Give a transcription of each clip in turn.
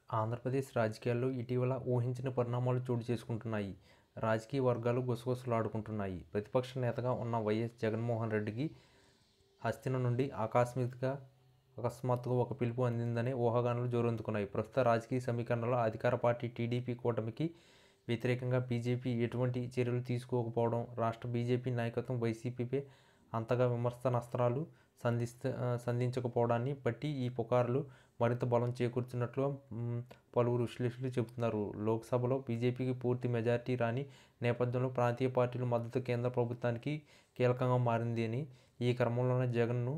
ఆంధ్రప్రదేశ్ రాజకీయాల్లో ఇటీవల ఊహించని పరిణామాలు చోటు చేసుకుంటున్నాయి. రాజకీయ వర్గాలు గుసగుసలాడుకుంటున్నాయి. ప్రతిపక్ష నేతగా ఉన్న వైఎస్ జగన్మోహన్ రెడ్డికి హస్తిన నుండి అకస్మాత్తుగా ఒక పిలుపు అందిందనే ఊహాగానాలు జోరందుకున్నాయి. ప్రస్తుత రాజకీయ సమీకరణలో అధికార పార్టీ టీడీపీ కూటమికి వ్యతిరేకంగా బీజేపీ ఎటువంటి చర్యలు తీసుకోకపోవడం, రాష్ట్ర బీజేపీ నాయకత్వం వైసీపీపై అంతగా విమర్శనాస్త్రాలు సంధించకపోవడాన్ని బట్టి ఈ పుకార్లు మరింత బలం చేకూర్చున్నట్లుగా పలువురు విశ్లేషకులు చెబుతున్నారు. లోక్సభలో బీజేపీకి పూర్తి మెజారిటీ రాని నేపథ్యంలో ప్రాంతీయ పార్టీల మద్దతు కేంద్ర ప్రభుత్వానికి కీలకంగా మారింది అని, ఈ క్రమంలోనే జగన్ను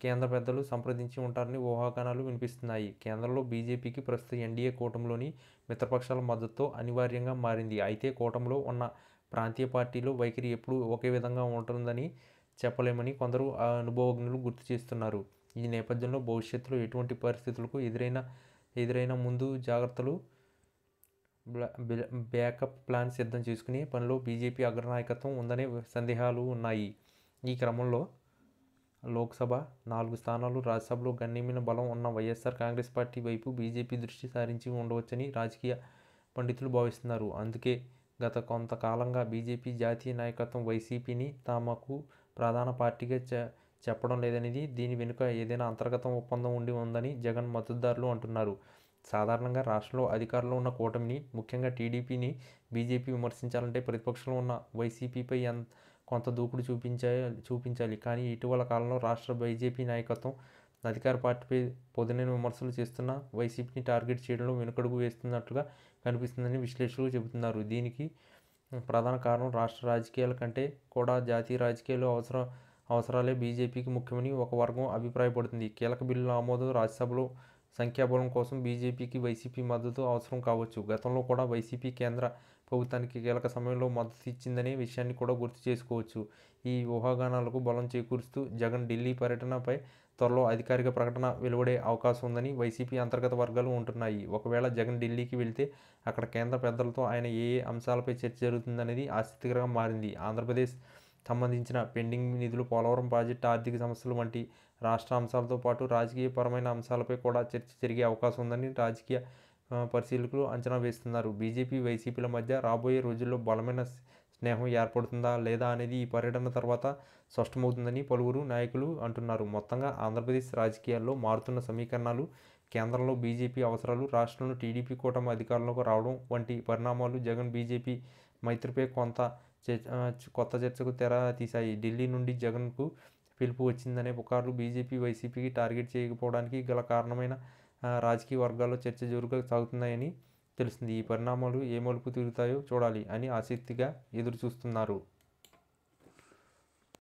కేంద్ర పెద్దలు సంప్రదించి ఉంటారని ఊహాగానాలు వినిపిస్తున్నాయి. కేంద్రంలో బీజేపీకి ప్రస్తుత ఎన్డీఏ కూటమిలోని మిత్రపక్షాల మద్దతుతో అనివార్యంగా మారింది. అయితే కూటమిలో ఉన్న ప్రాంతీయ పార్టీల వైఖరి ఎప్పుడూ ఒకే విధంగా ఉంటుందని చెప్పలేమని కొందరు అనుభవజ్ఞులు గుర్తు చేస్తున్నారు. ఈ నేపథ్యంలో భవిష్యత్తులో ఎటువంటి పరిస్థితులకు ఎదురైన ముందు జాగ్రత్తలు బ్యాకప్ ప్లాన్ సిద్ధం చేసుకునే పనిలో బీజేపీ అగ్రనాయకత్వం ఉందనే సందేహాలు ఉన్నాయి. ఈ క్రమంలో లోక్సభ 4 స్థానాలు, రాజ్యసభలో గణనీయమైన బలం ఉన్న వైఎస్ఆర్ కాంగ్రెస్ పార్టీ వైపు బీజేపీ దృష్టి సారించి ఉండవచ్చని రాజకీయ పండితులు భావిస్తున్నారు. అందుకే గత కొంతకాలంగా బీజేపీ జాతీయ నాయకత్వం వైసీపీని తమకు ప్రధాన పార్టీగా చెప్పడం లేదనేది, దీని వెనుక ఏదైనా అంతర్గత ఒప్పందం ఉందని జగన్ మద్దతుదారులు అంటున్నారు. సాధారణంగా రాష్ట్రంలో అధికారంలో ఉన్న కూటమిని, ముఖ్యంగా టీడీపీని బీజేపీ విమర్శించాలంటే ప్రతిపక్షంలో ఉన్న వైసీపీపై కొంత దూకుడు చూపించాలి. కానీ ఇటీవల కాలంలో రాష్ట్ర బీజేపీ నాయకత్వం అధికార పార్టీపై పొదునైన విమర్శలు చేస్తున్న వైసీపీని టార్గెట్ చేయడంలో వెనుకడుగు వేస్తున్నట్లుగా కనిపిస్తుందని విశ్లేషకులు చెబుతున్నారు. దీనికి ప్రధాన కారణం రాష్ట్ర రాజకీయాల కంటే కూడా జాతీయ రాజకీయాలు అవసరాలే బీజేపీకి ముఖ్యమని ఒక వర్గం అభిప్రాయపడుతుంది. కీలక బిల్లుల ఆమోదం, రాజ్యసభలో సంఖ్యాబలం కోసం బీజేపీకి వైసీపీ మద్దతు అవసరం కావచ్చు. గతంలో కూడా వైసీపీ కేంద్ర ప్రభుత్వానికి కీలక సమయంలో మద్దతు ఇచ్చిందనే విషయాన్ని కూడా గుర్తు చేసుకోవచ్చు. ఈ ఊహాగానాలకు బలం చేకూరుస్తూ జగన్ ఢిల్లీ పర్యటనపై త్వరలో అధికారిక ప్రకటన వెలువడే అవకాశం ఉందని వైసీపీ అంతర్గత వర్గాలు ఉంటున్నాయి. ఒకవేళ జగన్ ఢిల్లీకి వెళితే అక్కడ కేంద్ర పెద్దలతో ఆయన ఏ అంశాలపై చర్చ జరుగుతుందనేది ఆసక్తికరంగా మారింది. ఆంధ్రప్రదేశ్ సంబంధించిన పెండింగ్ నిధులు, పోలవరం ప్రాజెక్టు, ఆర్థిక సమస్యలు వంటి రాష్ట్ర అంశాలతో పాటు రాజకీయపరమైన అంశాలపై కూడా చర్చ జరిగే అవకాశం ఉందని రాజకీయ పరిశీలకులు అంచనా వేస్తున్నారు. బీజేపీ, వైసీపీల మధ్య రాబోయే రోజుల్లో బలమైన స్నేహం ఏర్పడుతుందా లేదా అనేది ఈ పర్యటన తర్వాత స్పష్టమవుతుందని పలువురు నాయకులు అంటున్నారు. మొత్తంగా ఆంధ్రప్రదేశ్ రాజకీయాల్లో మారుతున్న సమీకరణాలు, కేంద్రంలో బీజేపీ అవసరాలు, రాష్ట్రంలో టీడీపీ కూటమి అధికారంలోకి రావడం వంటి పరిణామాలు జగన్ బీజేపీ మైత్రిపై కొత్త చర్చకు తెర తీశాయి. ఢిల్లీ నుండి జగన్కు పిలుపు వచ్చిందనే పుకార్లు బీజేపీ, వైసీపీకి టార్గెట్ చేయకపోవడానికి గల కారణమైన రాజకీయ వర్గాల్లో చర్చ జోరుగా సాగుతున్నాయని తెలుస్తుంది. ఈ పరిణామాలు ఏ మలుపు తిరుగుతాయో చూడాలి అని ఆసక్తిగా ఎదురుచూస్తున్నారు.